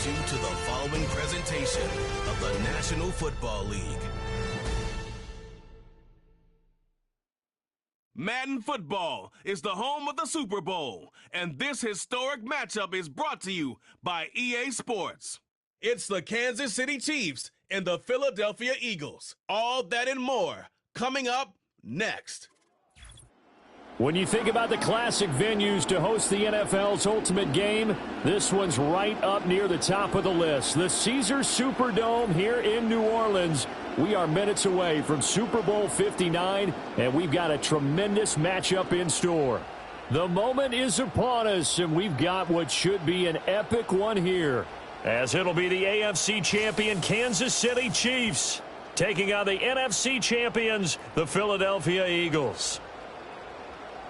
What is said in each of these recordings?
you to the following presentation of the National Football League. Madden Football is the home of the Super Bowl, and this historic matchup is brought to you by EA Sports. It's the Kansas City Chiefs and the Philadelphia Eagles. All that and more coming up next. When you think about the classic venues to host the NFL's ultimate game, this one's right up near the top of the list. The Caesars Superdome here in New Orleans. We are minutes away from Super Bowl 59, and we've got a tremendous matchup in store. The moment is upon us, and we've got what should be an epic one here, as it'll be the AFC champion Kansas City Chiefs taking on the NFC champions, the Philadelphia Eagles.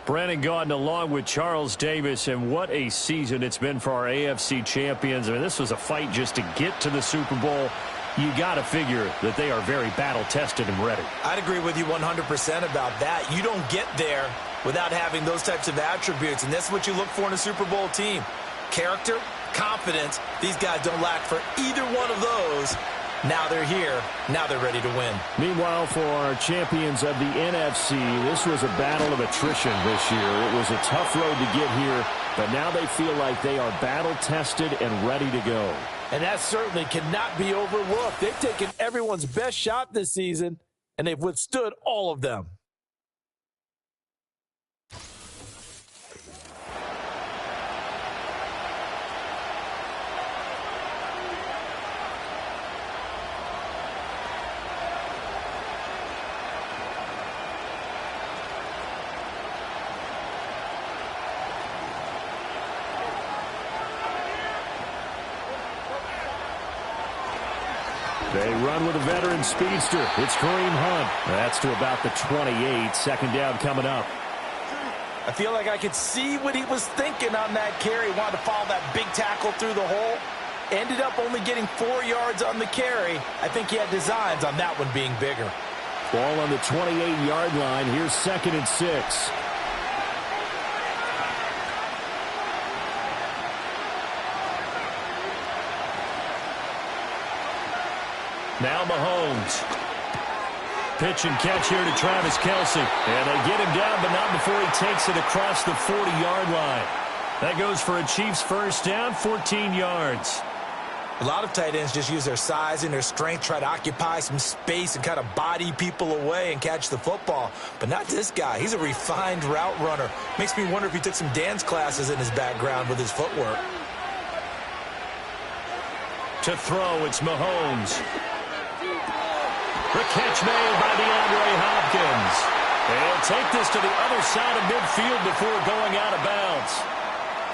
Brandon Gaudin along with Charles Davis, and what a season it's been for our AFC champions. I mean, this was a fight just to get to the Super Bowl. You got to figure that they are very battle-tested and ready. I'd agree with you 100% about that. You don't get there without having those types of attributes, and that's what you look for in a Super Bowl team. Character, confidence. These guys don't lack for either one of those. Now they're here. Now they're ready to win. Meanwhile, for our champions of the NFC, this was a battle of attrition this year. It was a tough road to get here, but now they feel like they are battle-tested and ready to go. And that certainly cannot be overlooked. They've taken everyone's best shot this season, and they've withstood all of them. They run with a veteran speedster. It's Kareem Hunt. That's to about the 28. Second down coming up. I feel like I could see what he was thinking on that carry. Wanted to follow that big tackle through the hole. Ended up only getting 4 yards on the carry. I think he had designs on that one being bigger. Ball on the 28-yard line. Here's 2nd and 6. Now Mahomes. Pitch and catch here to Travis Kelce. And they get him down, but not before he takes it across the 40-yard line. That goes for a Chiefs first down, 14 yards. A lot of tight ends just use their size and their strength, try to occupy some space and kind of body people away and catch the football. But not this guy. He's a refined route runner. Makes me wonder if he took some dance classes in his background with his footwork. To throw, it's Mahomes. The catch made by DeAndre Hopkins. They'll take this to the other side of midfield before going out of bounds.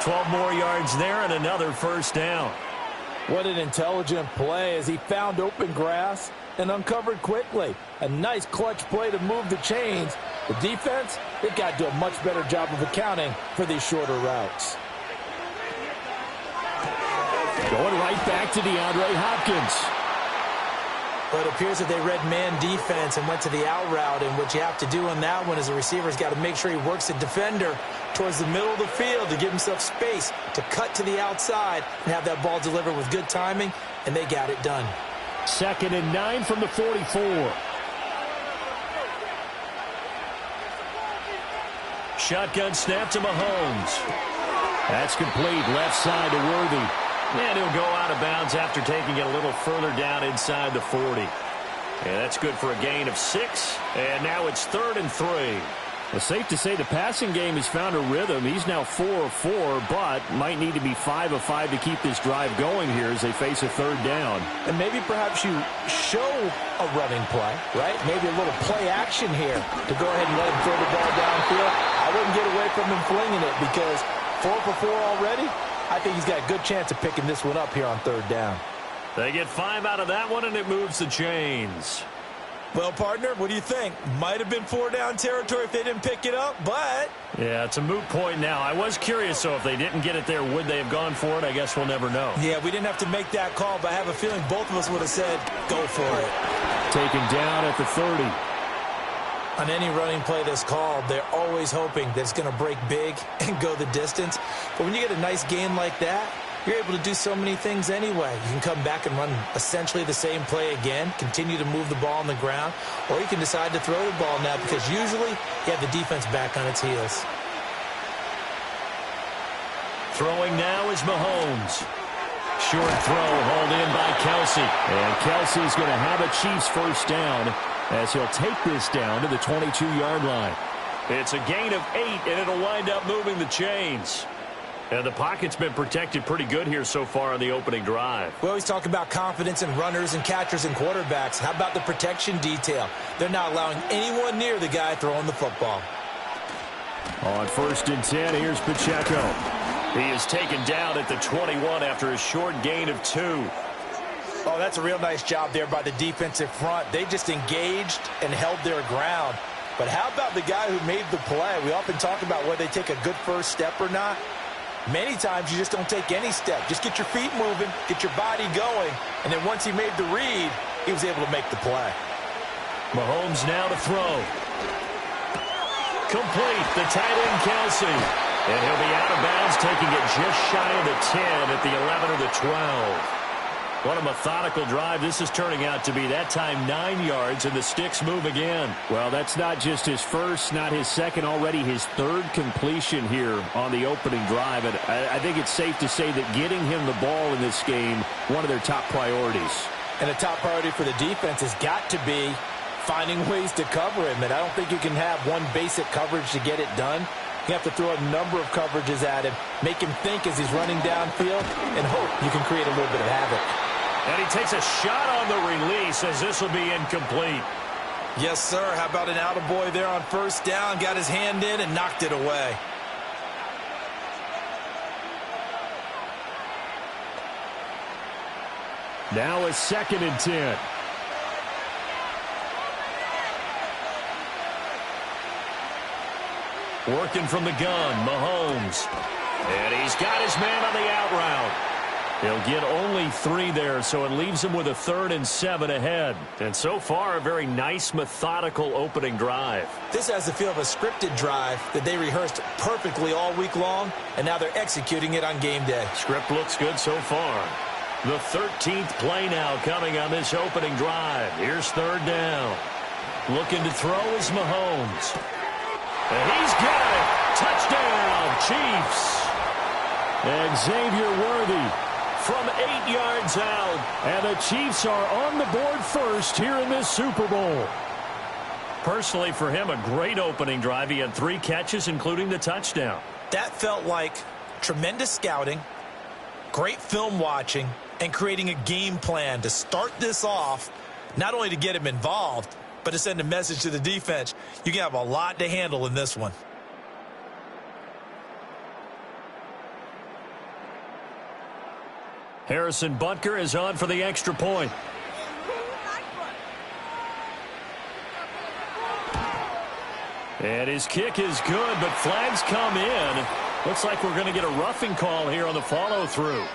12 more yards there and another first down. What an intelligent play as he found open grass and uncovered quickly. A nice clutch play to move the chains. The defense, they got to do a much better job of accounting for these shorter routes. Going right back to DeAndre Hopkins. But it appears that they read man defense and went to the out route, and what you have to do on that one is the receiver's got to make sure he works the defender towards the middle of the field to give himself space to cut to the outside and have that ball delivered with good timing, and they got it done. 2nd and 9 from the 44. Shotgun snap to Mahomes. That's complete, left side to Worthy. And he'll go out of bounds after taking it a little further down inside the 40. And that's good for a gain of 6. And now it's 3rd and 3. Well, safe to say the passing game has found a rhythm. He's now 4 of 4, but might need to be 5 of 5 to keep this drive going here as they face a 3rd down. And maybe perhaps you show a running play, right? Maybe a little play action here to go ahead and let him throw the ball downfield. I wouldn't get away from him flinging it because 4 for 4 already. I think he's got a good chance of picking this one up here on 3rd down. They get 5 out of that one, and it moves the chains. Well, partner, what do you think? Might have been 4 down territory if they didn't pick it up, but... Yeah, it's a moot point now. I was curious, so if they didn't get it there, would they have gone for it? I guess we'll never know. Yeah, we didn't have to make that call, but I have a feeling both of us would have said, go for it. Taken down at the 30. On any running play that's called, they're always hoping that it's going to break big and go the distance. But when you get a nice gain like that, you're able to do so many things anyway. You can come back and run essentially the same play again, continue to move the ball on the ground, or you can decide to throw the ball now because usually you have the defense back on its heels. Throwing now is Mahomes. Short throw hauled in by Kelsey. And Kelsey's going to have a Chiefs first down as he'll take this down to the 22-yard line. It's a gain of 8, and it'll wind up moving the chains. And the pocket's been protected pretty good here so far on the opening drive. We always talk about confidence in runners and catchers and quarterbacks. How about the protection detail? They're not allowing anyone near the guy throwing the football. On 1st and 10, here's Pacheco. He is taken down at the 21 after a short gain of 2. Oh, that's a real nice job there by the defensive front. They just engaged and held their ground. But how about the guy who made the play? We often talk about whether they take a good first step or not. Many times you just don't take any step. Just get your feet moving, get your body going, and then once he made the read, he was able to make the play. Mahomes now to throw. Complete, the tight end Kelsey. And he'll be out of bounds, taking it just shy of the 10 at the 11 or the 12. What a methodical drive this is turning out to be. That time 9 yards, and the sticks move again. Well, that's not just his first, not his second, already his third completion here on the opening drive. And I think it's safe to say that getting him the ball in this game, one of their top priorities. And a top priority for the defense has got to be finding ways to cover him. And I don't think you can have one basic coverage to get it done. You have to throw a number of coverages at him, make him think as he's running downfield, and hope you can create a little bit of havoc. And he takes a shot on the release as this will be incomplete. Yes, sir. How about an attaboy there on first down? Got his hand in and knocked it away. Now a 2nd and 10. Working from the gun, Mahomes. And he's got his man on the out route. He'll get only 3 there, so it leaves him with a 3rd and 7 ahead. And so far, a very nice, methodical opening drive. This has the feel of a scripted drive that they rehearsed perfectly all week long, and now they're executing it on game day. Script looks good so far. The 13th play now coming on this opening drive. Here's 3rd down. Looking to throw is Mahomes. And he's got it. Touchdown, Chiefs. And Xavier Worthy from 8 yards out. And the Chiefs are on the board first here in this Super Bowl. Personally, for him, a great opening drive. He had 3 catches, including the touchdown. That felt like tremendous scouting, great film watching, and creating a game plan to start this off, not only to get him involved, but to send a message to the defense. You can have a lot to handle in this one. Harrison Butker is on for the extra point. And his kick is good, but flags come in. Looks like we're going to get a roughing call here on the follow-through.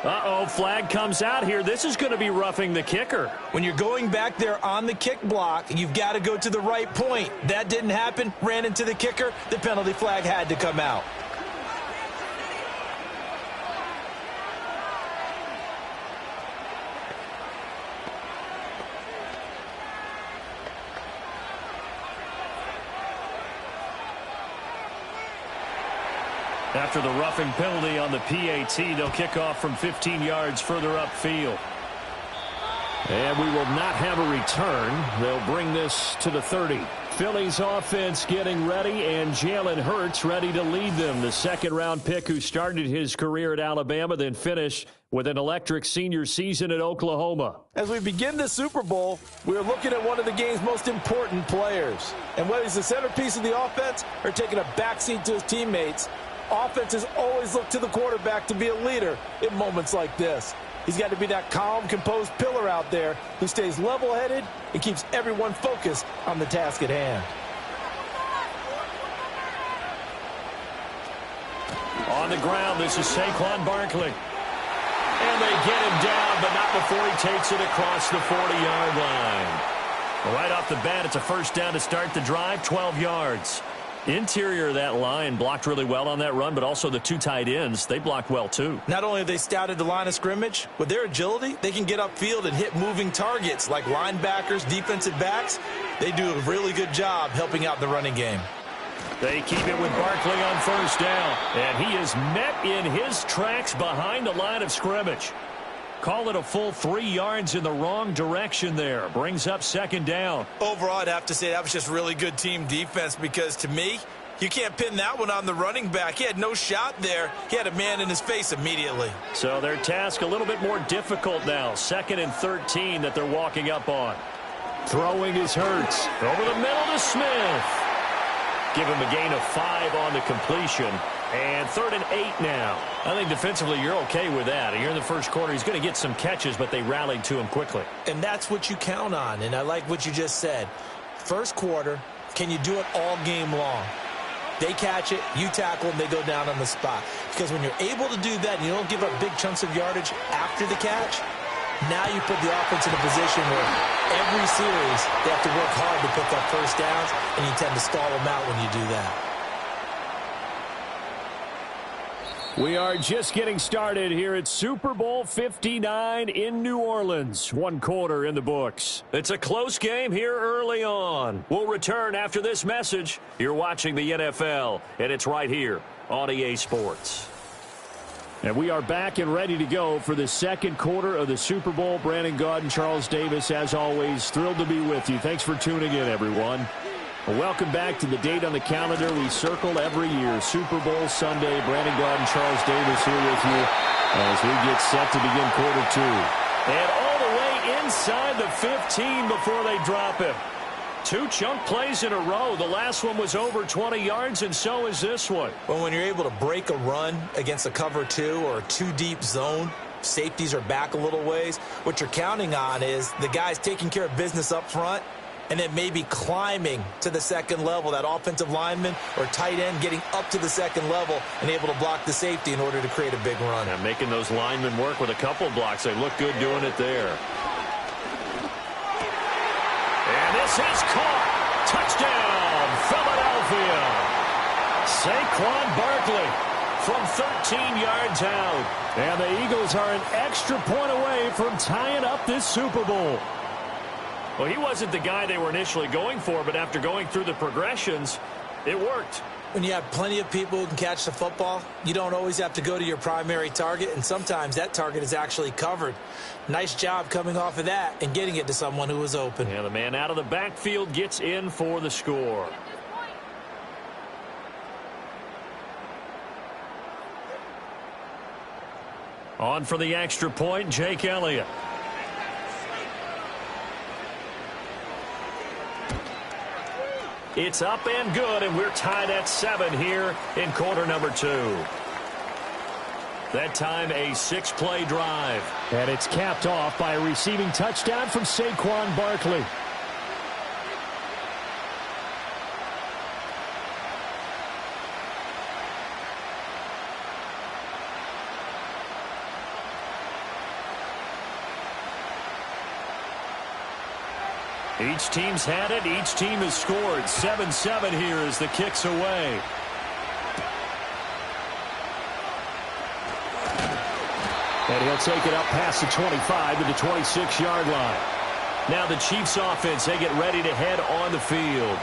Uh-oh, flag comes out here. This is going to be roughing the kicker. When you're going back there on the kick block, you've got to go to the right point. That didn't happen. Ran into the kicker. The penalty flag had to come out. After the roughing penalty on the PAT, they'll kick off from 15 yards further upfield. And we will not have a return. They'll bring this to the 30. Philly's offense getting ready, and Jalen Hurts ready to lead them. The second-round pick who started his career at Alabama, then finished with an electric senior season at Oklahoma. As we begin the Super Bowl, we're looking at one of the game's most important players. And whether he's the centerpiece of the offense or taking a backseat to his teammates, offenses always look to the quarterback to be a leader in moments like this. He's got to be that calm, composed pillar out there who stays level-headed and keeps everyone focused on the task at hand. On the ground, this is Saquon Barkley. And they get him down, but not before he takes it across the 40-yard line. Well, right off the bat, it's a first down to start the drive, 12 yards. Interior of that line blocked really well on that run, but also the two tight ends, they blocked well too. Not only have they scouted the line of scrimmage, with their agility, they can get upfield and hit moving targets like linebackers, defensive backs. They do a really good job helping out the running game. They keep it with Barkley on first down, and he is met in his tracks behind the line of scrimmage. Call it a full 3 yards in the wrong direction there. Brings up second down. Overall, I'd have to say that was just really good team defense because, to me, you can't pin that one on the running back. He had no shot there. He had a man in his face immediately. So their task a little bit more difficult now. 2nd and 13 that they're walking up on. Throwing is Hurts. Over the middle to Smith. Give him a gain of 5 on the completion. And 3rd and 8 now. I think defensively you're okay with that. Here in the first quarter, he's going to get some catches, but they rallied to him quickly. And that's what you count on, and I like what you just said. First quarter, can you do it all game long? They catch it, you tackle them, they go down on the spot. Because when you're able to do that and you don't give up big chunks of yardage after the catch, now you put the offense in a position where every series they have to work hard to pick up first downs, and you tend to stall them out when you do that. We are just getting started here at Super Bowl 59 in New Orleans. 1 quarter in the books. It's a close game here early on. We'll return after this message. You're watching the NFL, and it's right here on EA Sports. And we are back and ready to go for the second quarter of the Super Bowl. Brandon Gaud and Charles Davis, as always, thrilled to be with you. Thanks for tuning in, everyone. Welcome back to the date on the calendar we circle every year. Super Bowl Sunday. Brandon Gaud and Charles Davis here with you as we get set to begin quarter 2. And all the way inside the 15 before they drop him. 2 chunk plays in a row. The last one was over 20 yards, and so is this one. Well, when you're able to break a run against a cover 2 or a 2-deep zone, safeties are back a little ways. What you're counting on is the guys taking care of business up front, and then maybe climbing to the second level, that offensive lineman or tight end getting up to the second level and able to block the safety in order to create a big run. And making those linemen work with a couple blocks. They look good doing it there. And this is caught. Touchdown, Philadelphia. Saquon Barkley from 13 yards out. And the Eagles are an extra point away from tying up this Super Bowl. Well, he wasn't the guy they were initially going for, but after going through the progressions, it worked. When you have plenty of people who can catch the football, you don't always have to go to your primary target, and sometimes that target is actually covered. Nice job coming off of that and getting it to someone who was open. Yeah, the man out of the backfield gets in for the score. On for the extra point, Jake Elliott. It's up and good, and we're tied at 7 here in quarter number 2. That time a 6-play drive. And it's capped off by a receiving touchdown from Saquon Barkley. Each team's had it. Each team has scored. 7-7 here as the kick's away. And he'll take it up past the 25 to the 26-yard line. Now the Chiefs offense, they get ready to head on the field.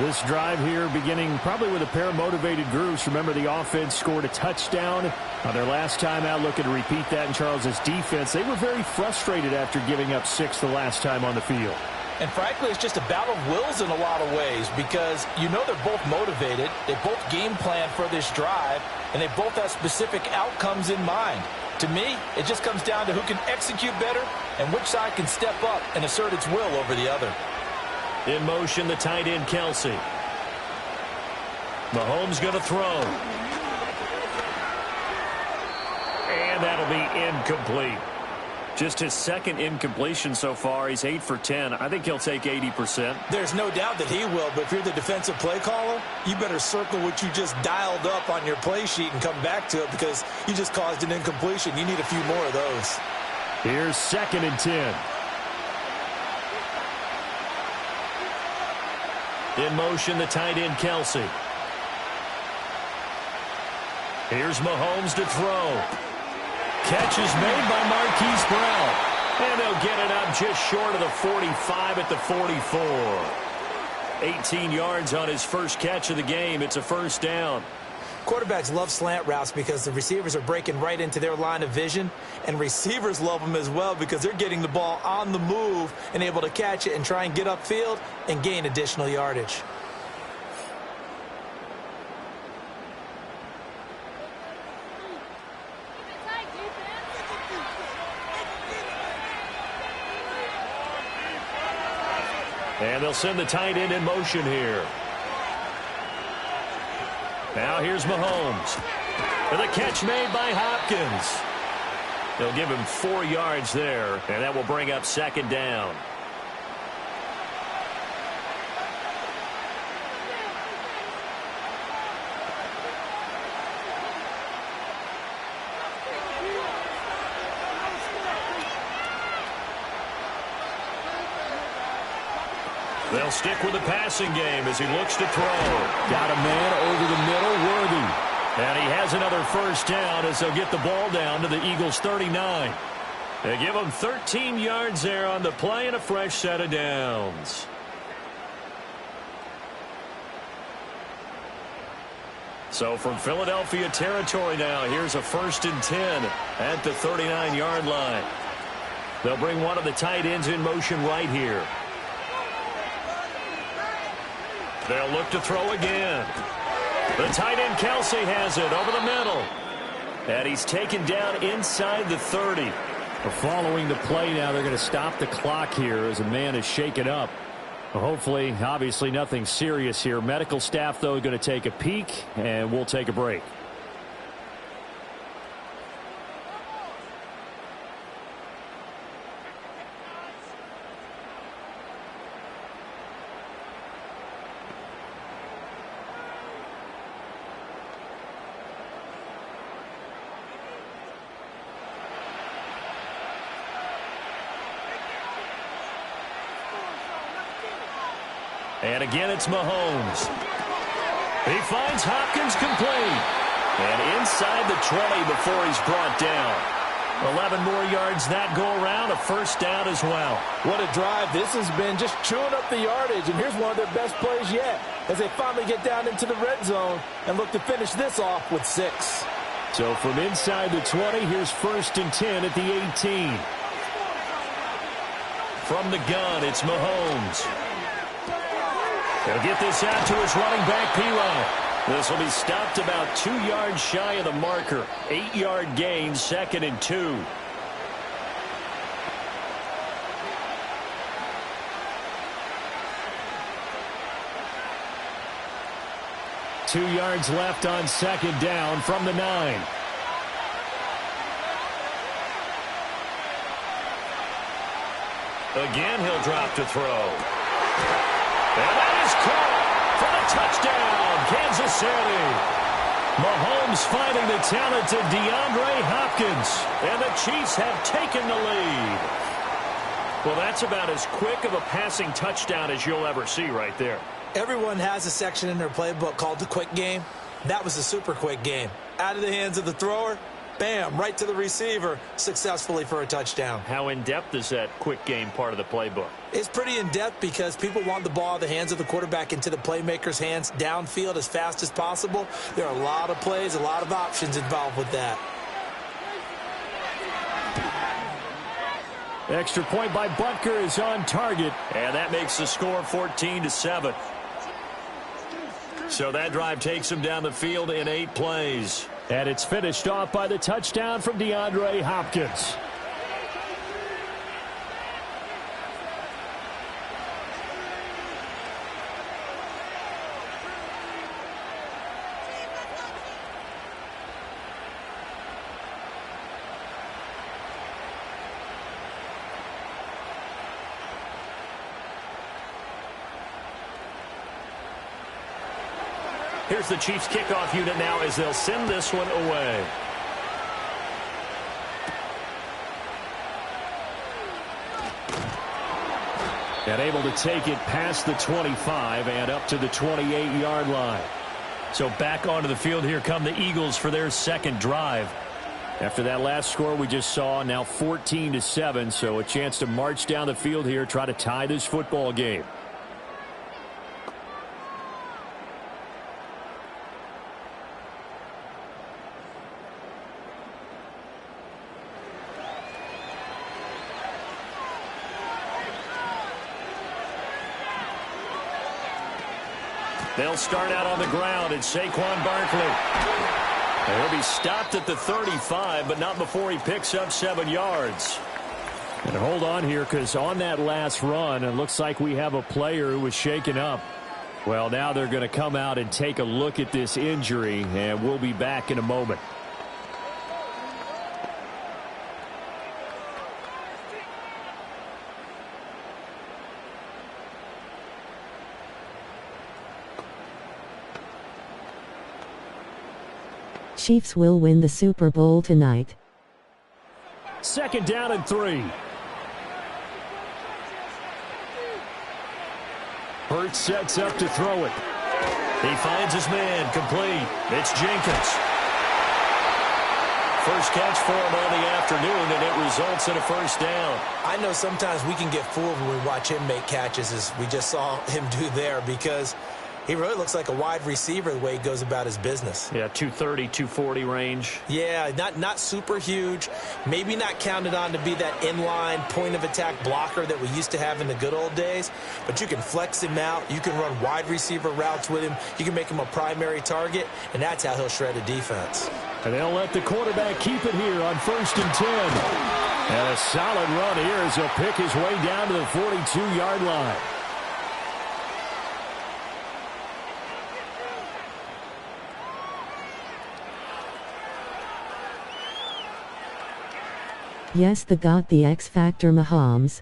This drive here beginning probably with a pair of motivated groups. Remember, the offense scored a touchdown on their last time out. Looking to repeat that in Charles's defense. They were very frustrated after giving up 6 the last time on the field. And frankly, it's just a battle of wills in a lot of ways because you know they're both motivated. They both game plan for this drive, and they both have specific outcomes in mind. To me, it just comes down to who can execute better and which side can step up and assert its will over the other. In motion, the tight end, Kelsey. Mahomes going to throw. And that'll be incomplete. Just his second incompletion so far. He's 8 for 10. I think he'll take 80%. There's no doubt that he will, but if you're the defensive play caller, you better circle what you just dialed up on your play sheet and come back to it because you just caused an incompletion. You need a few more of those. Here's 2nd and 10. In motion, the tight end, Kelsey. Here's Mahomes to throw. Catch is made by Marquise Brown. And they'll get it up just short of the 45 at the 44. 18 yards on his first catch of the game. It's a first down. Quarterbacks love slant routes because the receivers are breaking right into their line of vision, and receivers love them as well because they're getting the ball on the move and able to catch it and try and get upfield and gain additional yardage. And they'll send the tight end in motion here. Now here's Mahomes. And the catch made by Hopkins. They'll give him 4 yards there, and that will bring up second down. They'll stick with the passing game as he looks to throw. Got a man over the middle, Worthy. And he has another first down as they'll get the ball down to the Eagles' 39. They give him 13 yards there on the play and a fresh set of downs. So from Philadelphia territory now, here's a 1st and 10 at the 39-yard line. They'll bring one of the tight ends in motion right here. They'll look to throw again. The tight end, Kelsey, has it over the middle. And he's taken down inside the 30. Well, following the play now, they're going to stop the clock here as a man is shaken up. Well, hopefully, obviously nothing serious here. Medical staff, though, going to take a peek, and we'll take a break. And again, it's Mahomes. He finds Hopkins complete. And inside the 20 before he's brought down. 11 more yards that go around, a first down as well. What a drive this has been, just chewing up the yardage. And here's one of their best plays yet as they finally get down into the red zone and look to finish this off with 6. So from inside the 20, here's 1st and 10 at the 18. From the gun, it's Mahomes. He'll get this out to his running back, P-Line. This will be stopped about 2 yards shy of the marker. 8-yard gain, 2nd and 2. Two yards left on 2nd down from the 9. Again, he'll drop to throw. And that is caught for the touchdown, Kansas City. Mahomes finding the talented DeAndre Hopkins. And the Chiefs have taken the lead. Well, that's about as quick of a passing touchdown as you'll ever see right there. Everyone has a section in their playbook called the quick game. That was a super quick game. Out of the hands of the thrower, bam, right to the receiver, successfully for a touchdown. How in-depth is that quick game part of the playbook? It's pretty in-depth because people want the ball out of the hands of the quarterback into the playmaker's hands downfield as fast as possible. There are a lot of plays, a lot of options involved with that. Extra point by Butker is on target. And that makes the score 14-7. So that drive takes him down the field in 8 plays. And it's finished off by the touchdown from DeAndre Hopkins. Here's the Chiefs kickoff unit now as they'll send this one away. And able to take it past the 25 and up to the 28-yard line. So back onto the field here come the Eagles for their second drive. After that last score we just saw, now 14-7, so a chance to march down the field here, try to tie this football game. They'll start out on the ground. It's Saquon Barkley. He'll be stopped at the 35, but not before he picks up 7 yards. And hold on here, because on that last run, it looks like we have a player who was shaken up. Well, now they're going to come out and take a look at this injury, and we'll be back in a moment. Chiefs will win the Super Bowl tonight. 2nd down and 3. Hurts sets up to throw it. He finds his man, complete. It's Jenkins. First catch for him on the afternoon, and it results in a first down. I know sometimes we can get fooled when we watch him make catches, as we just saw him do there, because he really looks like a wide receiver the way he goes about his business. Yeah, 230, 240 range. Yeah, not super huge. Maybe not counted on to be that inline point-of-attack blocker that we used to have in the good old days. But you can flex him out. You can run wide receiver routes with him. You can make him a primary target, and that's how he'll shred a defense. And they'll let the quarterback keep it here on 1st and 10. And a solid run here as he'll pick his way down to the 42-yard line. Yes, they got the X Factor Mahomes.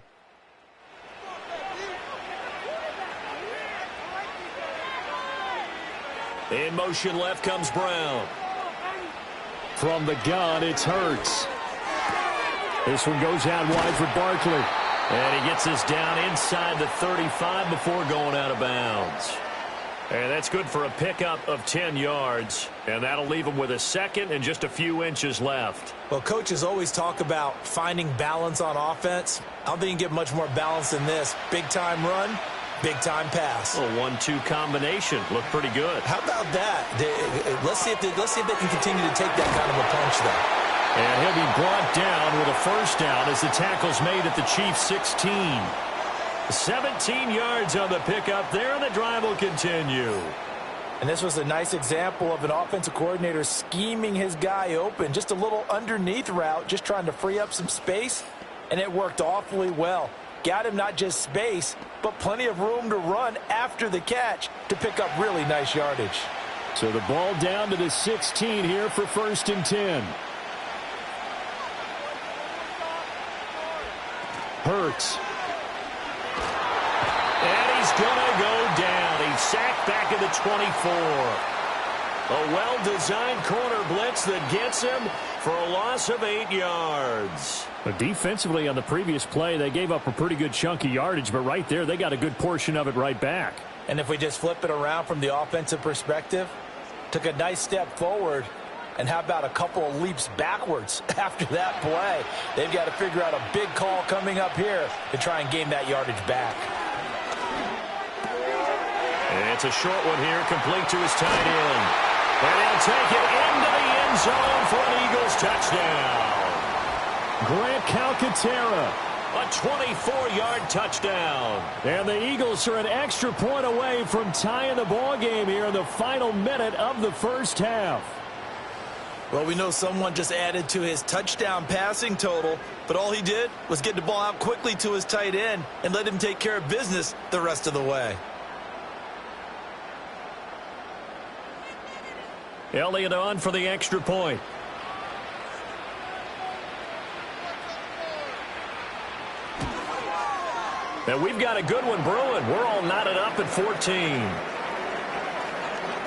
In motion left comes Brown. From the gun, it's Hurts. This one goes out wide for Barkley. And he gets this down inside the 35 before going out of bounds. And that's good for a pickup of 10 yards. And that'll leave him with a second and just a few inches left. Well, coaches always talk about finding balance on offense. I don't think you can get much more balance than this. Big-time run, big-time pass. A 1-2 combination. Looked pretty good. How about that? Let's see if they can continue to take that kind of a punch, though. And he'll be brought down with a first down as the tackle's made at the Chiefs' 16. 17 yards on the pickup there, and the drive will continue. And this was a nice example of an offensive coordinator scheming his guy open. Just a little underneath route, just trying to free up some space, and it worked awfully well. Got him not just space, but plenty of room to run after the catch to pick up really nice yardage. So the ball down to the 16 here for 1st and 10. Hurts. And he's going to go down. He's sacked back at the 24. A well-designed corner blitz that gets him for a loss of 8 yards. But defensively on the previous play, they gave up a pretty good chunk of yardage, but right there, they got a good portion of it right back. And if we just flip it around from the offensive perspective, took a nice step forward, and how about a couple of leaps backwards after that play? They've got to figure out a big call coming up here to try and gain that yardage back. And it's a short one here, complete to his tight end. And he'll take it into the end zone for an Eagles touchdown. Grant Calcaterra. A 24-yard touchdown. And the Eagles are an extra point away from tying the ball game here in the final minute of the first half. Well, we know someone just added to his touchdown passing total, but all he did was get the ball out quickly to his tight end and let him take care of business the rest of the way. Elliott on for the extra point. And we've got a good one brewing. We're all knotted up at 14.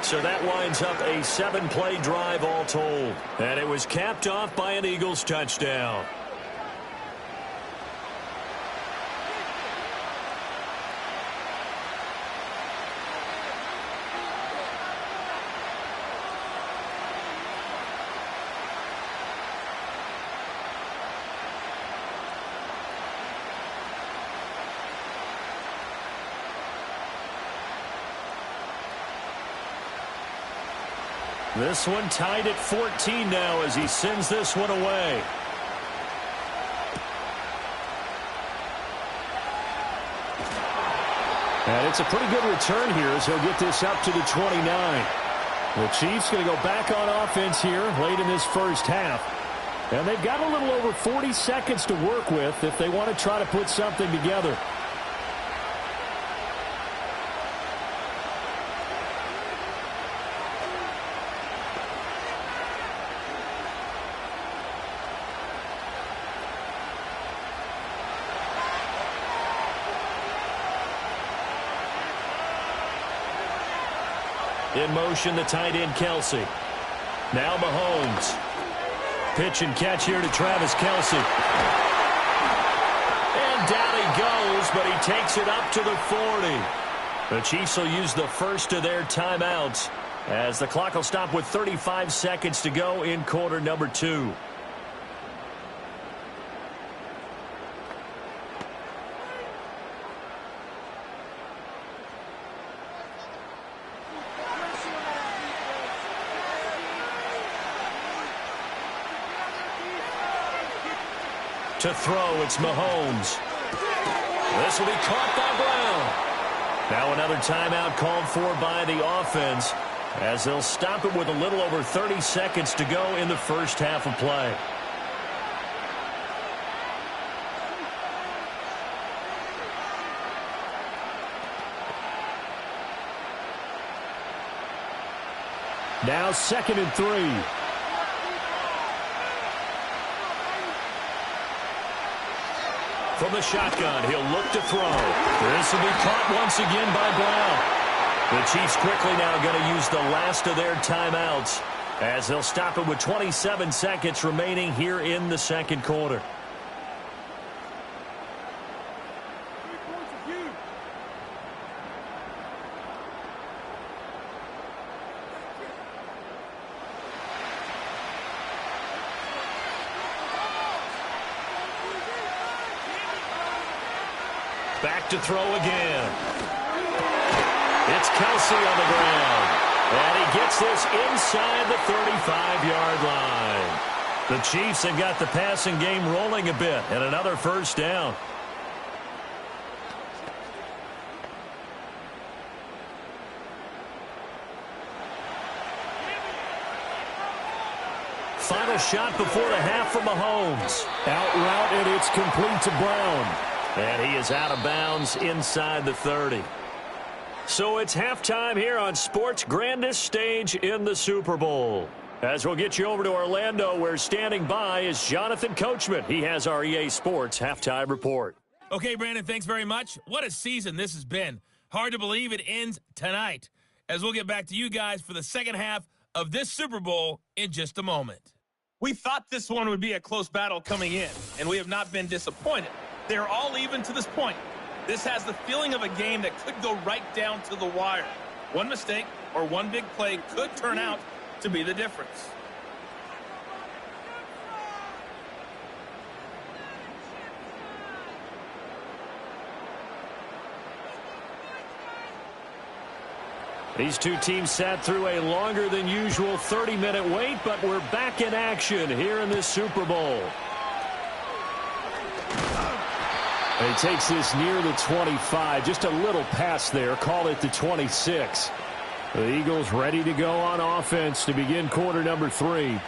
So that winds up a 7-play drive all told. And it was capped off by an Eagles touchdown. This one tied at 14 now as he sends this one away. And it's a pretty good return here as he'll get this up to the 29. The Chiefs going to go back on offense here late in this first half. And they've got a little over 40 seconds to work with if they want to try to put something together. In motion, the tight end, Kelsey. Now Mahomes. Pitch and catch here to Travis Kelsey. And down he goes, but he takes it up to the 40. The Chiefs will use the first of their timeouts as the clock will stop with 35 seconds to go in quarter number 2. To throw, it's Mahomes. This will be caught by Brown. Now another timeout called for by the offense as they'll stop it with a little over 30 seconds to go in the first half of play. Now 2nd and 3. From the shotgun, he'll look to throw. This will be caught once again by Brown. The Chiefs quickly now going to use the last of their timeouts as they'll stop it with 27 seconds remaining here in the second quarter. Back to throw again. It's Kelsey on the ground. And he gets this inside the 35-yard line. The Chiefs have got the passing game rolling a bit, and another first down. Final shot before the half from Mahomes. Out route, and it's complete to Brown. And he is out of bounds inside the 30. So it's halftime here on sports' grandest stage in the Super Bowl. As we'll get you over to Orlando, where standing by is Jonathan Coachman. He has our EA Sports halftime report. Okay, Brandon, thanks very much. What a season this has been. Hard to believe it ends tonight, as we'll get back to you guys for the second half of this Super Bowl in just a moment. We thought this one would be a close battle coming in, and we have not been disappointed. They're all even to this point. This has the feeling of a game that could go right down to the wire. One mistake or one big play could turn out to be the difference. These two teams sat through a longer than usual 30-minute wait, but we're back in action here in this Super Bowl. He takes this near the 25, just a little pass there, call it the 26. The Eagles ready to go on offense to begin quarter number 3.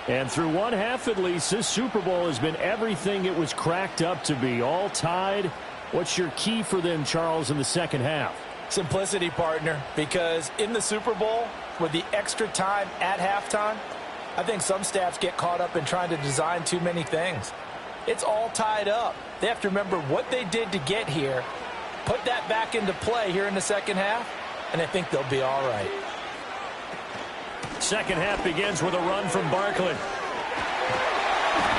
And through one half at least, this Super Bowl has been everything it was cracked up to be, all tied. What's your key for them, Charles, in the second half? Simplicity, partner, because in the Super Bowl, with the extra time at halftime, I think some staffs get caught up in trying to design too many things. It's all tied up. They have to remember what they did to get here, put that back into play here in the second half, and I think they'll be all right. Second half begins with a run from Barkley.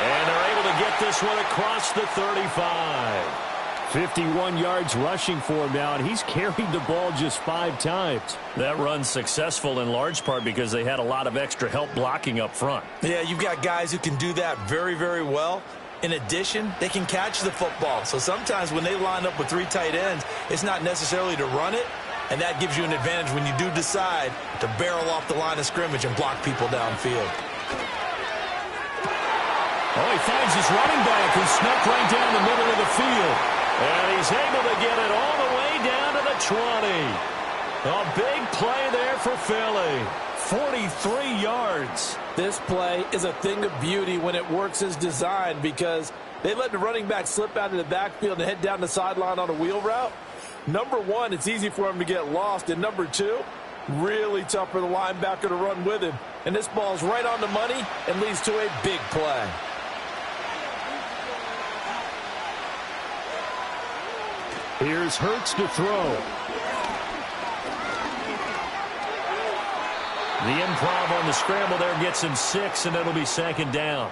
And they're able to get this one across the 35. 51 yards rushing for him now, and he's carried the ball just 5 times. That run's successful in large part because they had a lot of extra help blocking up front. Yeah, you've got guys who can do that very, very well. In addition, they can catch the football. So sometimes when they line up with 3 tight ends, it's not necessarily to run it. And that gives you an advantage when you do decide to barrel off the line of scrimmage and block people downfield. Oh, he finds his running back who snuck right down the middle of the field. And he's able to get it all the way down to the 20. A big play there for Philly. 43 yards. This play is a thing of beauty when it works as designed because they let the running back slip out of the backfield and head down the sideline on a wheel route. Number one, it's easy for him to get lost. And number two, really tough for the linebacker to run with him. And this ball's right on the money and leads to a big play. Here's Hurts to throw. The improv on the scramble there gets him 6, and it'll be second down.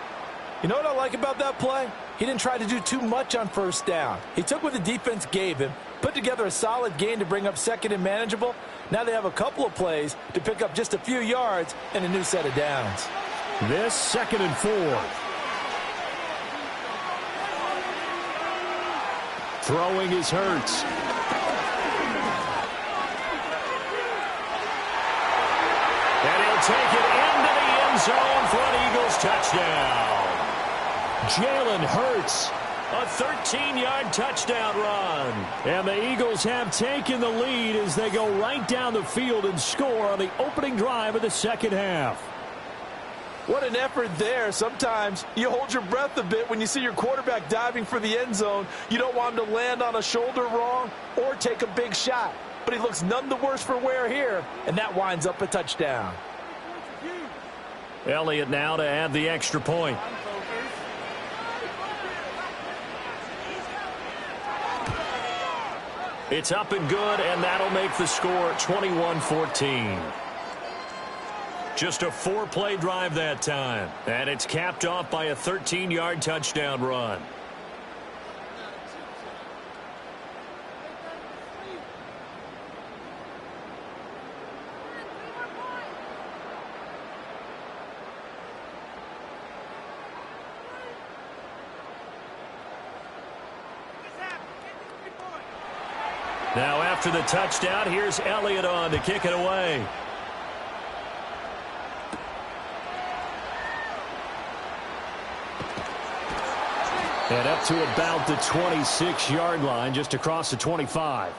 You know what I like about that play? He didn't try to do too much on first down. He took what the defense gave him, put together a solid gain to bring up second and manageable. Now they have a couple of plays to pick up just a few yards and a new set of downs. This 2nd and 4. Throwing is Hurts. And he'll take it into the end zone for an Eagles touchdown. Jalen Hurts, a 13-yard touchdown run. And the Eagles have taken the lead as they go right down the field and score on the opening drive of the second half. What an effort there. Sometimes you hold your breath a bit when you see your quarterback diving for the end zone. You don't want him to land on a shoulder wrong or take a big shot. But he looks none the worse for wear here, and that winds up a touchdown. Elliott now to add the extra point. It's up and good, and that'll make the score 21-14. Just a 4-play drive that time. And it's capped off by a 13-yard touchdown run. Now after the touchdown, here's Elliott on to kick it away. And up to about the 26-yard line, just across the 25.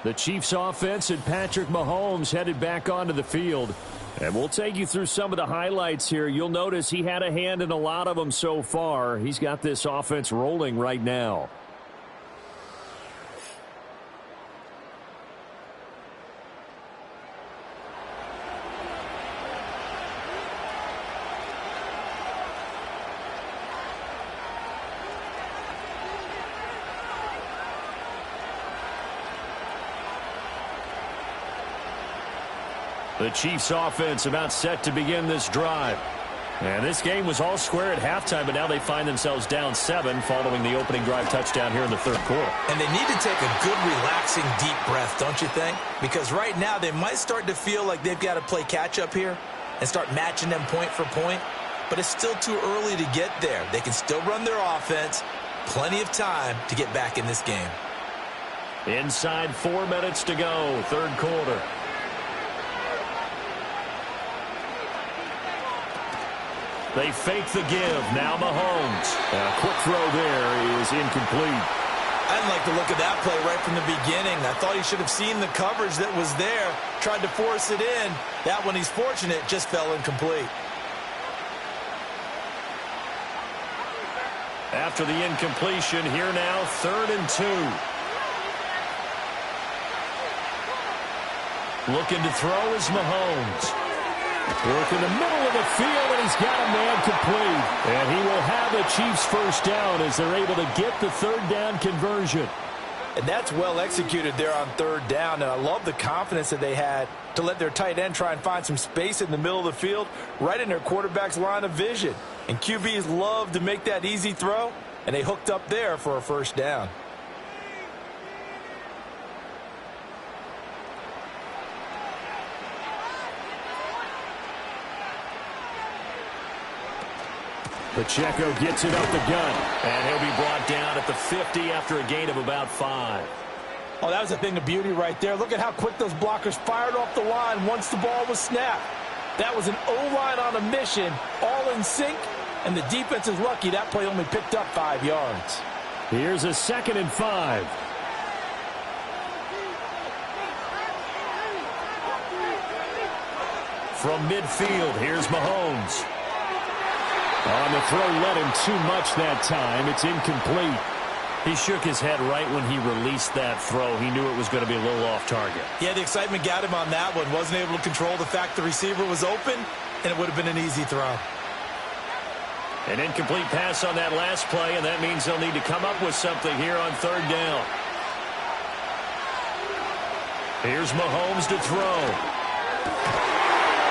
The Chiefs offense and Patrick Mahomes headed back onto the field. And we'll take you through some of the highlights here. You'll notice he had a hand in a lot of them so far. He's got this offense rolling right now. The Chiefs offense about set to begin this drive. And this game was all square at halftime, but now they find themselves down 7 following the opening drive touchdown here in the third quarter. And they need to take a good, relaxing, deep breath, don't you think? Because right now they might start to feel like they've got to play catch-up here and start matching them point for point. But it's still too early to get there. They can still run their offense. Plenty of time to get back in this game. Inside 4 minutes to go, third quarter. They fake the give. Now Mahomes. A quick throw there is incomplete. I didn't like the look of that play right from the beginning. I thought he should have seen the coverage that was there, tried to force it in. That one, he's fortunate, just fell incomplete. After the incompletion, here now, 3rd and 2. Looking to throw is Mahomes. Work in the middle of the field, and he's got a man complete. And he will have the Chiefs first down as they're able to get the third down conversion. And that's well executed there on third down. And I love the confidence that they had to let their tight end try and find some space in the middle of the field, right in their quarterback's line of vision. And QBs love to make that easy throw, and they hooked up there for a first down. Pacheco gets it up the gut. And he'll be brought down at the 50 after a gain of about 5. Oh, that was a thing of beauty right there. Look at how quick those blockers fired off the line once the ball was snapped. That was an O-line on a mission, all in sync, and the defense is lucky that play only picked up 5 yards. Here's a 2nd and 5. From midfield, here's Mahomes. On the throw, led him too much that time. It's incomplete. He shook his head right when he released that throw. He knew it was going to be a little off target. Yeah, the excitement got him on that one. Wasn't able to control the fact the receiver was open, and it would have been an easy throw. An incomplete pass on that last play, and that means they'll need to come up with something here on 3rd down. Here's Mahomes to throw.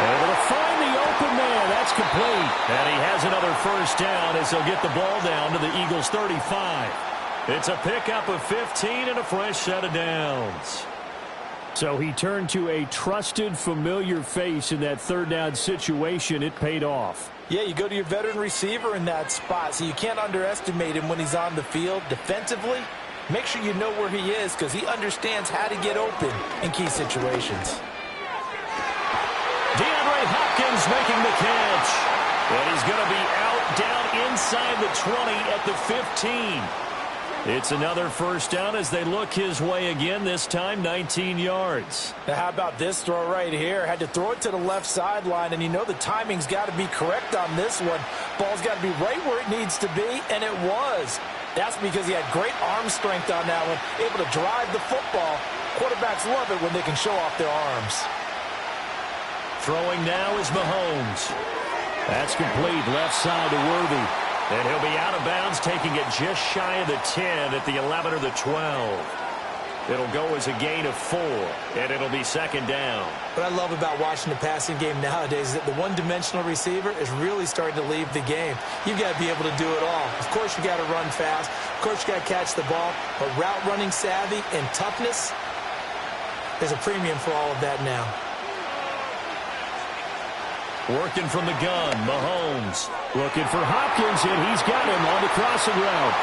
Able to find the open man. That's complete. And he has another 1st down as they'll get the ball down to the Eagles' 35. It's a pickup of 15 and a fresh set of downs. So he turned to a trusted, familiar face in that 3rd down situation. It paid off. Yeah, you go to your veteran receiver in that spot, so you can't underestimate him when he's on the field defensively. Make sure you know where he is because he understands how to get open in key situations. DeAndre Hopkins making the catch. And he's going to be out down inside the 20 at the 15. It's another 1st down as they look his way again, this time 19 yards. Now how about this throw right here? Had to throw it to the left sideline, and you know the timing's got to be correct on this one. Ball's got to be right where it needs to be, and it was. That's because he had great arm strength on that one, able to drive the football. Quarterbacks love it when they can show off their arms. Throwing now is Mahomes. That's complete, left side to Worthy. And he'll be out of bounds, taking it just shy of the 10 at the 11 or the 12. It'll go as a gain of 4, and it'll be 2nd down. What I love about watching the passing game nowadays is that the one-dimensional receiver is really starting to leave the game. You've got to be able to do it all. Of course, you got to run fast. Of course, you got to catch the ball. But route running savvy and toughness, there's a premium for all of that now. Working from the gun, Mahomes. Looking for Hopkins, and he's got him on the crossing route.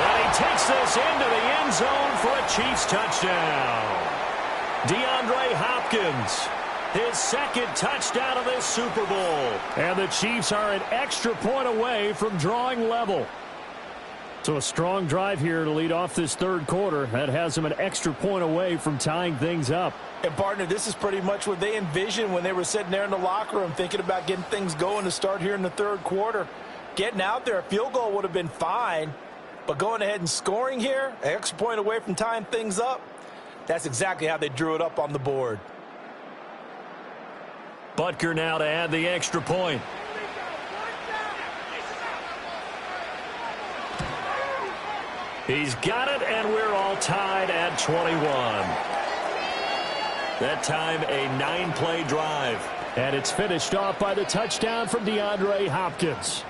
And he takes this into the end zone for a Chiefs touchdown. DeAndre Hopkins, his 2nd touchdown of this Super Bowl. And the Chiefs are an extra point away from drawing level. So a strong drive here to lead off this 3rd quarter. That has them an extra point away from tying things up. And, partner, this is pretty much what they envisioned when they were sitting there in the locker room thinking about getting things going to start here in the 3rd quarter. Getting out there, a field goal would have been fine, but going ahead and scoring here, an extra point away from tying things up, that's exactly how they drew it up on the board. Butker now to add the extra point. He's got it, and we're all tied at 21. That time, a 9-play drive. And it's finished off by the touchdown from DeAndre Hopkins.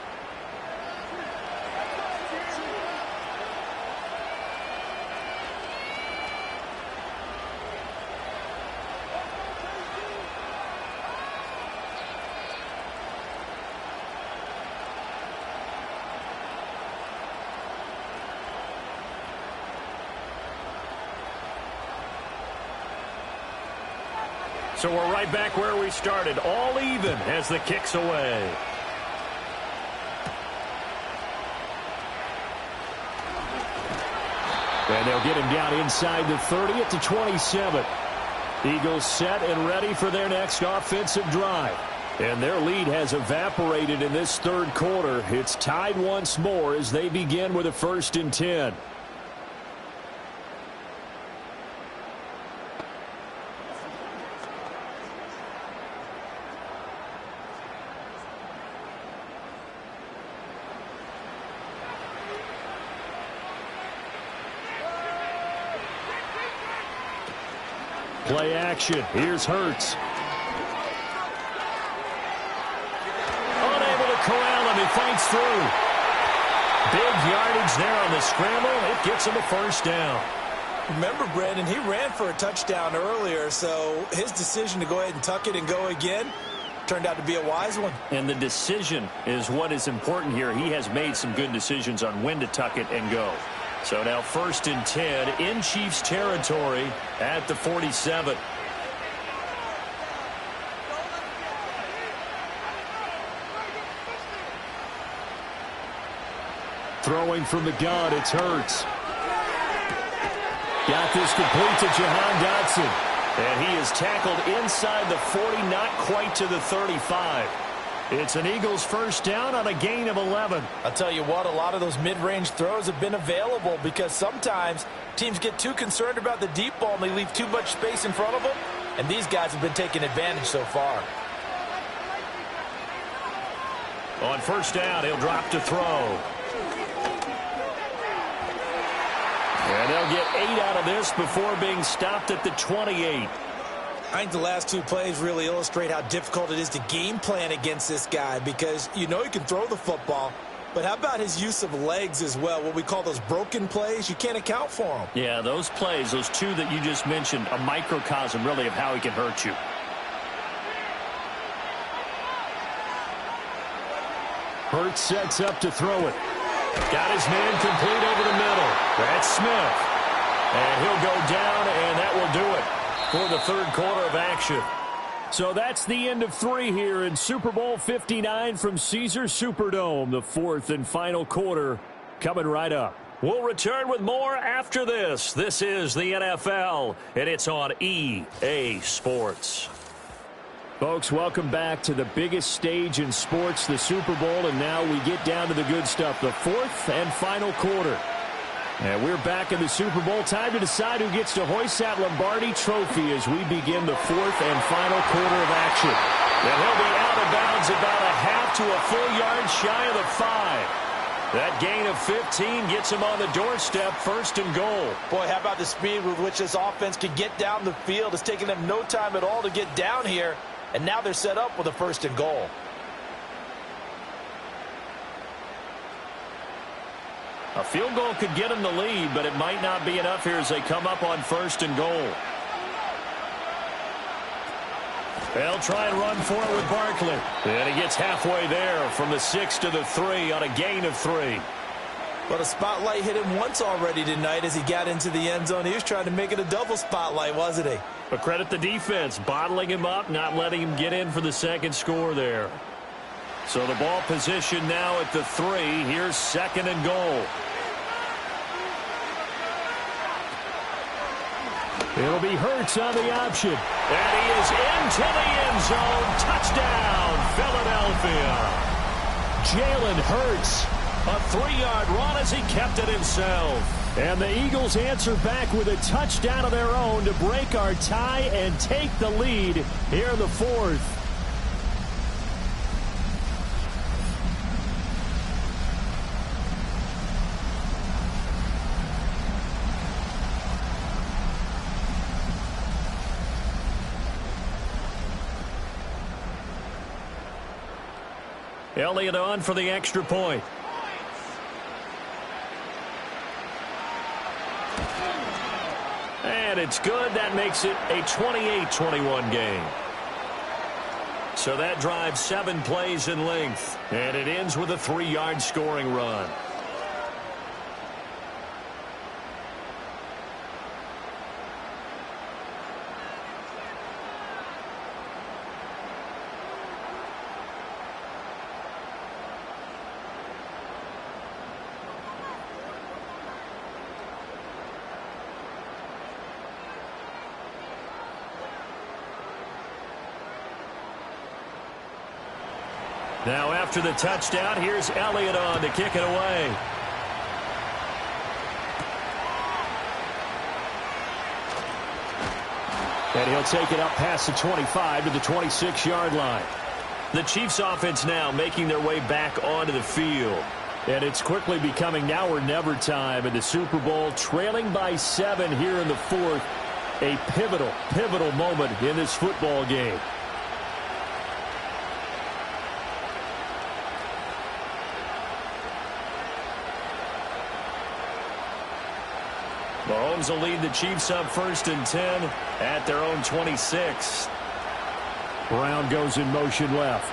So we're right back where we started, all even as the kick's away. And they'll get him down inside the 30 at the 27. Eagles set and ready for their next offensive drive. And their lead has evaporated in this 3rd quarter. It's tied once more as they begin with a 1st and 10. Play action. Here's Hurts. Unable to corral him. He fights through. Big yardage there on the scramble. It gets him a 1st down. Remember, Brandon, he ran for a touchdown earlier, so his decision to go ahead and tuck it and go again turned out to be a wise one. And the decision is what is important here. He has made some good decisions on when to tuck it and go. So now 1st and 10 in Chiefs territory at the 47. Throwing from the gun, it's Hurts. Got this complete to Jahan Dotson. And he is tackled inside the 40, not quite to the 35. It's an Eagles first down on a gain of 11. I'll tell you what, a lot of those mid-range throws have been available because sometimes teams get too concerned about the deep ball and they leave too much space in front of them. And these guys have been taking advantage so far. On first down, he'll drop to throw. And they'll get 8 out of this before being stopped at the 28. I think the last two plays really illustrate how difficult it is to game plan against this guy because you know he can throw the football, but how about his use of legs as well, what we call those broken plays? You can't account for them. Yeah, those plays, those two that you just mentioned, a microcosm really of how he can hurt you. Hurts sets up to throw it. Got his man complete over the middle. That's Smith. And he'll go down, and that will do it for the third quarter of action. So that's the end of 3 here in Super Bowl 59 from Caesars Superdome. The fourth and final quarter coming right up. We'll return with more after this. This is the NFL, and it's on EA Sports. Folks, welcome back to the biggest stage in sports, the Super Bowl, and now we get down to the good stuff, the fourth and final quarter. And we're back in the Super Bowl. Time to decide who gets to hoist that Lombardi trophy as we begin the fourth and final quarter of action. And he'll be out of bounds about a half to a full yard shy of the 5. That gain of 15 gets him on the doorstep, 1st and goal. Boy, how about the speed with which this offense could get down the field? It's taken them no time at all to get down here. And now they're set up with a 1st and goal. A field goal could get them the lead, but it might not be enough here as they come up on 1st and goal. They'll try and run for it with Barkley. And he gets halfway there from the 6 to the 3 on a gain of 3. But a spotlight hit him once already tonight as he got into the end zone. He was trying to make it a double spotlight, wasn't he? But credit the defense, bottling him up, not letting him get in for the second score there. So the ball position now at the 3. Here's 2nd and goal. It'll be Hurts on the option. And he is into the end zone. Touchdown, Philadelphia. Jalen Hurts. A 3-yard run as he kept it himself. And the Eagles answer back with a touchdown of their own to break our tie and take the lead here in the fourth. Elliott on for the extra point. And it's good. That makes it a 28-21 game. So that drives 7 plays in length. And it ends with a 3-yard scoring run. Now after the touchdown, here's Elliott on to kick it away. And he'll take it up past the 25 to the 26-yard line. The Chiefs offense now making their way back onto the field. And it's quickly becoming now or never time in the Super Bowl, trailing by 7 here in the fourth. A pivotal moment in this football game. Mahomes will lead the Chiefs up 1st and 10 at their own 26. Brown goes in motion left.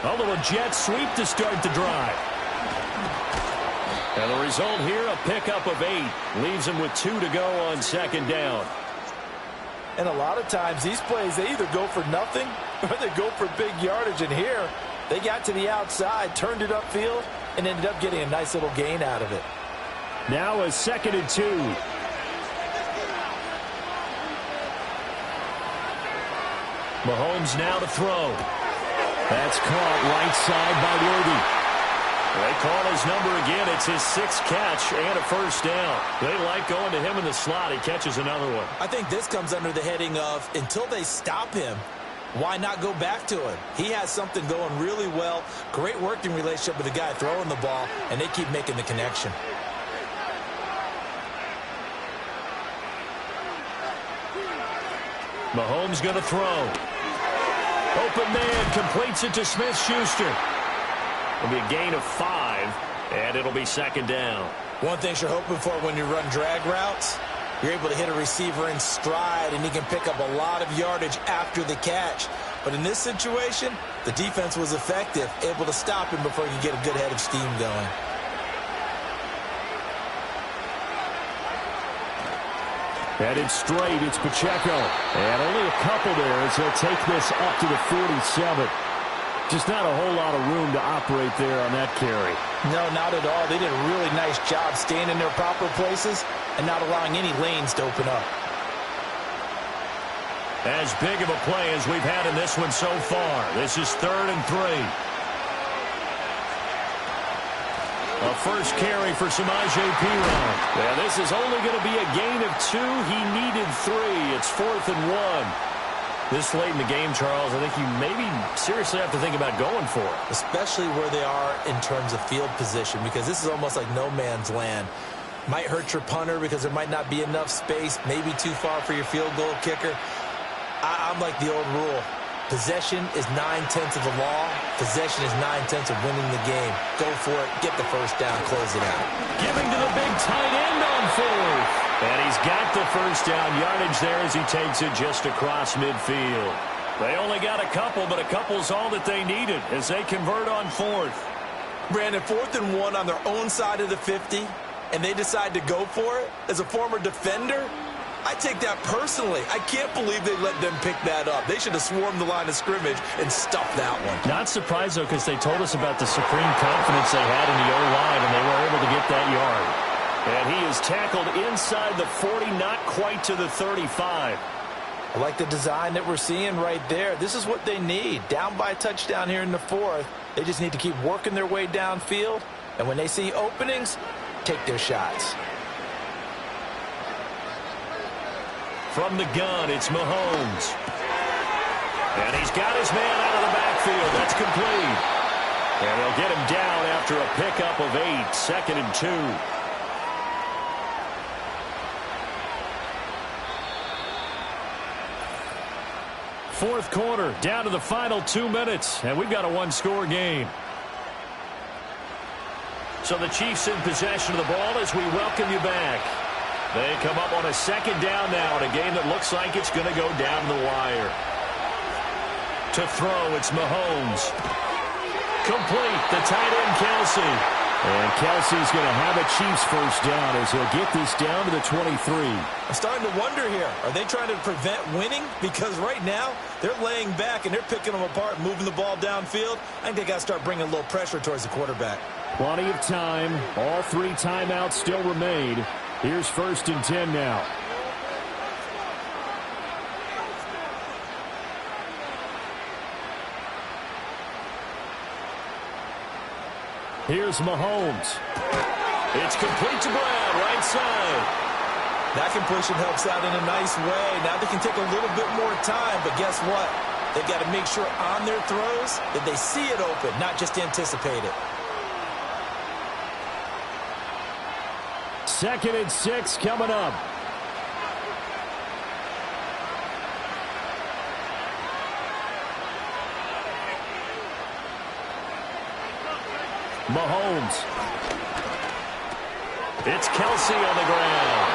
A little jet sweep to start the drive. And the result here, a pickup of 8. Leaves him with 2 to go on second down. And a lot of times these plays, they either go for nothing or they go for big yardage. And here, they got to the outside, turned it upfield, and ended up getting a nice little gain out of it. Now a 2nd and 2. Mahomes now to throw. That's caught right side by Worthy. They call his number again. It's his 6th catch and a first down. They like going to him in the slot. He catches another one. I think this comes under the heading of until they stop him, why not go back to him? He has something going really well. Great working relationship with the guy throwing the ball, and they keep making the connection. Mahomes going to throw. Open man completes it to Smith-Schuster. It'll be a gain of 5, and it'll be second down. One thing you're hoping for when you run drag routes, you're able to hit a receiver in stride, and he can pick up a lot of yardage after the catch. But in this situation, the defense was effective, able to stop him before he could get a good head of steam going. Headed straight, it's Pacheco. And only a couple there as he'll take this up to the 47. Just not a whole lot of room to operate there on that carry. No, not at all. They did a really nice job staying in their proper places and not allowing any lanes to open up. As big of a play as we've had in this one so far. This is 3rd and 3. A first carry for Samaje Perine. Yeah, this is only going to be a gain of 2. He needed 3. It's 4th and 1. This late in the game, Charles, I think you maybe seriously have to think about going for it. Especially where they are in terms of field position, because this is almost like no man's land. Might hurt your punter because there might not be enough space, maybe too far for your field goal kicker. I'm like the old rule. Possession is 9/10 of the law. Possession is 9/10 of winning the game. Go for it. Get the first down. Close it out. Giving to the big tight end on 4th. And he's got the first down yardage there as he takes it just across midfield. They only got a couple, but a couple's all that they needed as they convert on 4th. Brandon, 4th and 1 on their own side of the 50, and they decide to go for it. As a former defender, I take that personally. I can't believe they let them pick that up. They should have swarmed the line of scrimmage and stuffed that one. Not surprised, though, because they told us about the supreme confidence they had in the O-line, and they were able to get that yard. And he is tackled inside the 40, not quite to the 35. I like the design that we're seeing right there. This is what they need. Down by a touchdown here in the 4th. They just need to keep working their way downfield. And when they see openings, take their shots. From the gun, it's Mahomes. And he's got his man out of the backfield. That's complete. And they'll get him down after a pickup of 8, 2nd and 2. Fourth quarter, down to the final 2 minutes, and we've got a one-score game. So the Chiefs in possession of the ball as we welcome you back. They come up on a 2nd down now in a game that looks like it's going to go down the wire. To throw, it's Mahomes. Complete, the tight end, Kelsey. And Kelsey's going to have a Chiefs first down as he'll get this down to the 23. I'm starting to wonder here. Are they trying to prevent winning? Because right now, they're laying back and they're picking them apart, moving the ball downfield. I think they got to start bringing a little pressure towards the quarterback. Plenty of time. All 3 timeouts still remain. Here's 1st and 10 now. Here's Mahomes. It's complete to Brown, right side. That completion helps out in a nice way. Now they can take a little bit more time, but guess what? They've got to make sure on their throws that they see it open, not just anticipate it. 2nd and 6 coming up. Mahomes. It's Kelsey on the ground.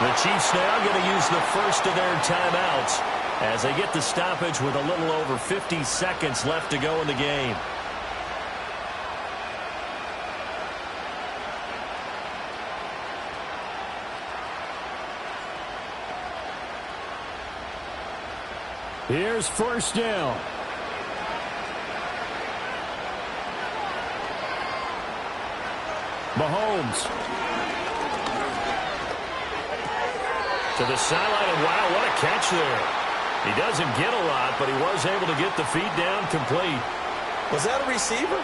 The Chiefs now going to use the first of their timeouts as they get the stoppage with a little over 50 seconds left to go in the game. Here's first down. Mahomes. To the sideline, and wow, what a catch there. He doesn't get a lot, but he was able to get the feet down complete. Was that a receiver?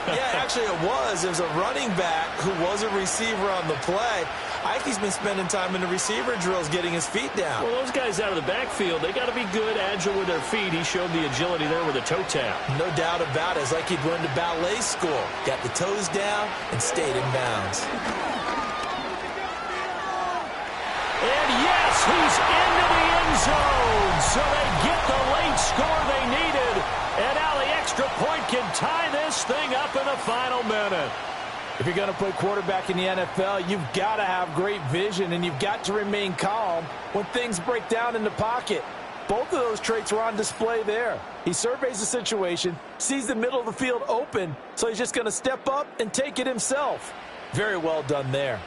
Yeah, actually it was. There's a running back who was a receiver on the play. I think he's been spending time in the receiver drills getting his feet down. Well, those guys out of the backfield, they got to be good, agile with their feet. He showed the agility there with a toe tap. No doubt about it. It's like he'd learned to ballet school. Got the toes down and stayed in bounds. And yes, he's into the end zone. So they get the late score they needed. And now the extra point can tie this thing up in the final minute. If you're going to play quarterback in the NFL, you've got to have great vision, and you've got to remain calm when things break down in the pocket. Both of those traits were on display there. He surveys the situation, sees the middle of the field open, so he's just going to step up and take it himself. Very well done there.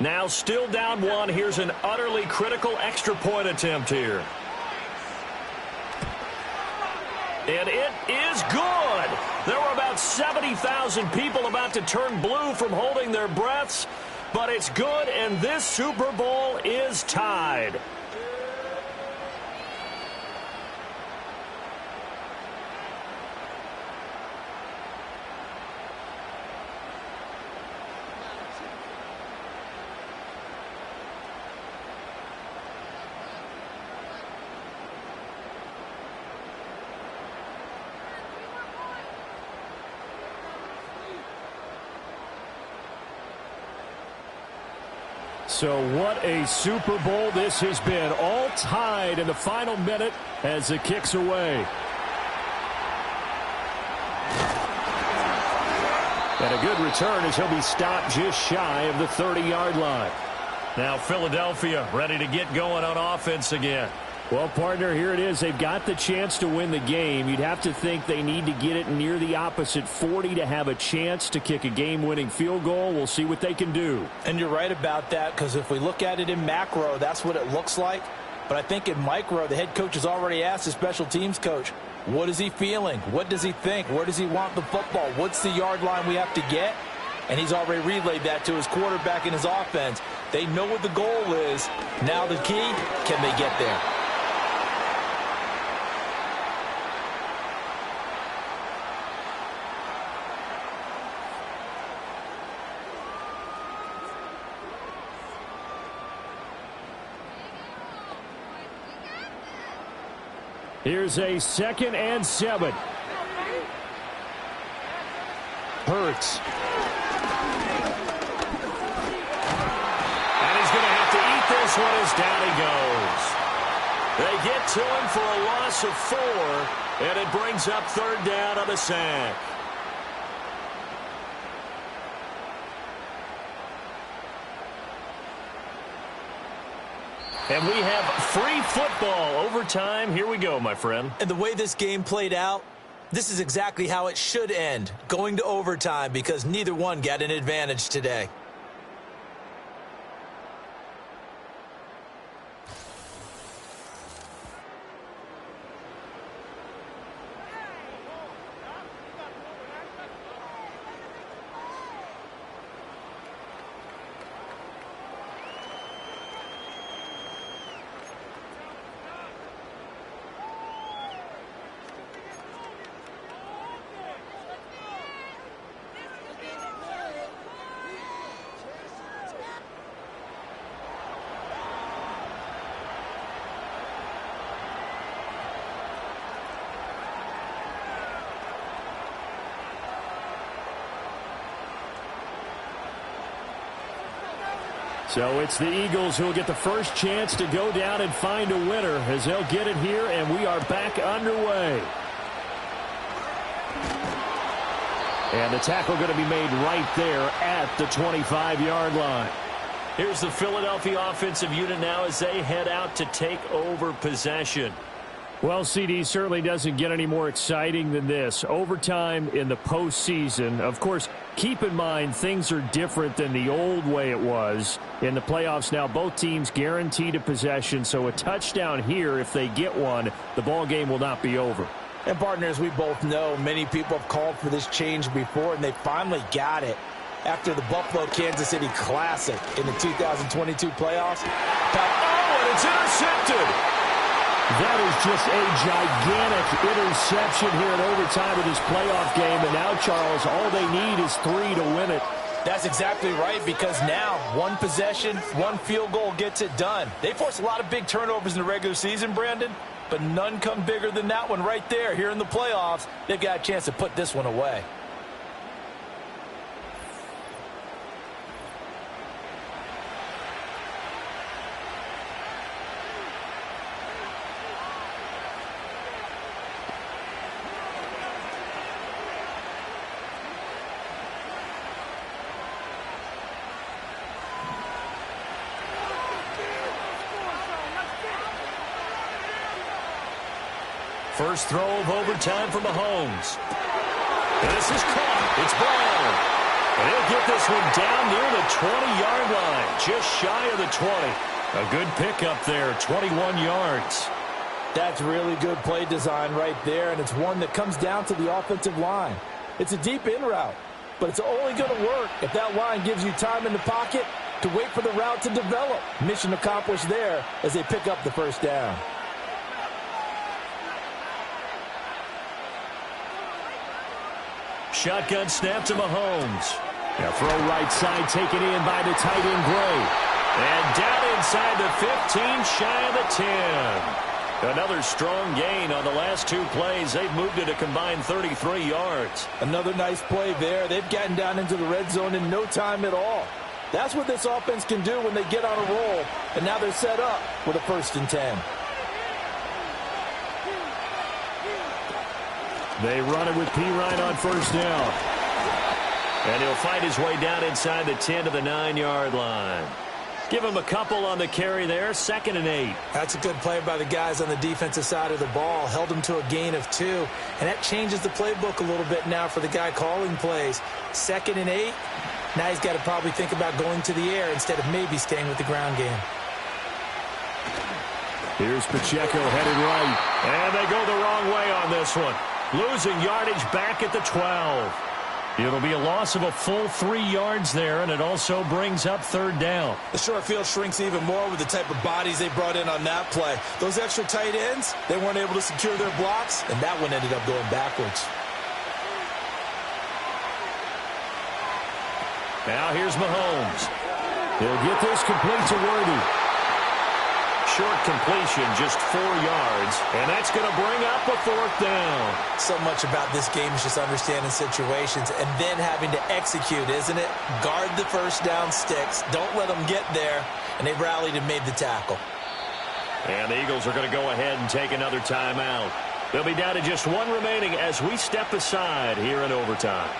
Now still down one. Here's an utterly critical extra point attempt here. And it is good. There were about 70,000 people about to turn blue from holding their breaths, but it's good, and this Super Bowl is tied. So what a Super Bowl this has been. All tied in the final minute as it kicks away. And a good return as he'll be stopped just shy of the 30-yard line. Now Philadelphia ready to get going on offense again. Well, partner, here it is. They've got the chance to win the game. You'd have to think they need to get it near the opposite 40 to have a chance to kick a game-winning field goal. We'll see what they can do. And you're right about that, because if we look at it in macro, that's what it looks like. But I think in micro, the head coach has already asked the special teams coach, what is he feeling? What does he think? Where does he want the football? What's the yard line we have to get? And he's already relayed that to his quarterback and his offense. They know what the goal is. Now the key, can they get there? Here's a 2nd and 7. Hurts. And he's going to have to eat this one as down he goes. They get to him for a loss of 4, and it brings up 3rd down on a sack. And we have free football overtime. Here we go, my friend. And the way this game played out, this is exactly how it should end, going to overtime, because neither one got an advantage today. So it's the Eagles who will get the first chance to go down and find a winner as they'll get it here, and we are back underway. And the tackle going to be made right there at the 25-yard line. Here's the Philadelphia offensive unit now as they head out to take over possession. Well, CD certainly doesn't get any more exciting than this. Overtime in the postseason. Of course, keep in mind things are different than the old way it was. In the playoffs now, both teams guaranteed a possession, so a touchdown here, if they get one, the ball game will not be over. And partners, we both know many people have called for this change before, and they finally got it after the Buffalo-Kansas City Classic in the 2022 playoffs. And it's intercepted. That is just a gigantic interception here in overtime of this playoff game. And now, Charles, all they need is 3 to win it. That's exactly right, because now one possession, one field goal gets it done. They force a lot of big turnovers in the regular season, Brandon, but none come bigger than that one right there. Here in the playoffs, they've got a chance to put this one away. First throw of overtime for Mahomes. This is caught. It's Brown. And he'll get this one down near the 20-yard line, just shy of the 20. A good pickup there, 21 yards. That's really good play design right there, and it's one that comes down to the offensive line. It's a deep in route, but it's only going to work if that line gives you time in the pocket to wait for the route to develop. Mission accomplished there as they pick up the first down. Shotgun snap to Mahomes. Now throw right side taken in by the tight end Gray. And down inside the 15, shy of the 10. Another strong gain on the last 2 plays. They've moved it a combined 33 yards. Another nice play there. They've gotten down into the red zone in no time at all. That's what this offense can do when they get on a roll. And now they're set up with a 1st and 10. They run it with P. Ryan on first down. And he'll fight his way down inside the 10 to the 9-yard line. Give him a couple on the carry there, 2nd and 8. That's a good play by the guys on the defensive side of the ball. Held him to a gain of 2. And that changes the playbook a little bit now for the guy calling plays. 2nd and 8. Now he's got to probably think about going to the air instead of maybe staying with the ground game. Here's Pacheco headed right. And they go the wrong way on this one. Losing yardage back at the 12. It'll be a loss of a full 3 yards there, and it also brings up 3rd down. The short field shrinks even more with the type of bodies they brought in on that play. Those extra tight ends, they weren't able to secure their blocks, and that one ended up going backwards. Now here's Mahomes. He'll get this complete to Worthy. Short completion, just 4 yards, and that's going to bring up a 4th down. So much about this game is just understanding situations and then having to execute, isn't it? Guard the first down sticks. Don't let them get there, and they rallied and made the tackle. And the Eagles are going to go ahead and take another timeout. They'll be down to just 1 remaining as we step aside here in overtime.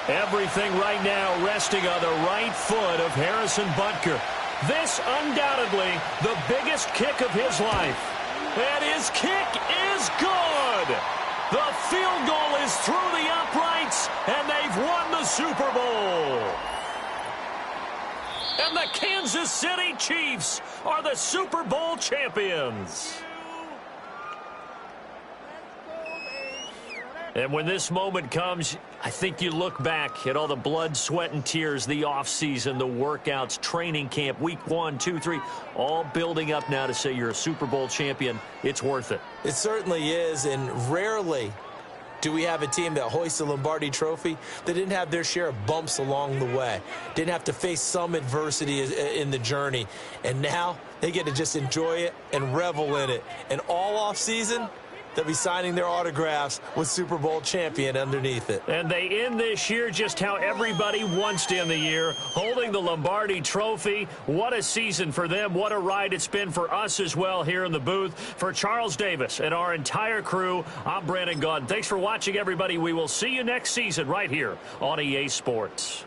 Everything right now resting on the right foot of Harrison Butker. This undoubtedly the biggest kick of his life. And his kick is good. The field goal is through the uprights, and they've won the Super Bowl. And the Kansas City Chiefs are the Super Bowl champions. And when this moment comes, I think you look back at all the blood, sweat, and tears, the offseason, the workouts, training camp, week 1, 2, 3, all building up now to say you're a Super Bowl champion. It's worth it. It certainly is, and rarely do we have a team that hoists the Lombardi Trophy that didn't have their share of bumps along the way, didn't have to face some adversity in the journey, and now they get to just enjoy it and revel in it. And all offseason, they'll be signing their autographs with Super Bowl champion underneath it. And they end this year just how everybody wants to end the year, holding the Lombardi Trophy. What a season for them. What a ride it's been for us as well here in the booth. For Charles Davis and our entire crew, I'm Brandon Gaudin. Thanks for watching, everybody. We will see you next season right here on EA Sports.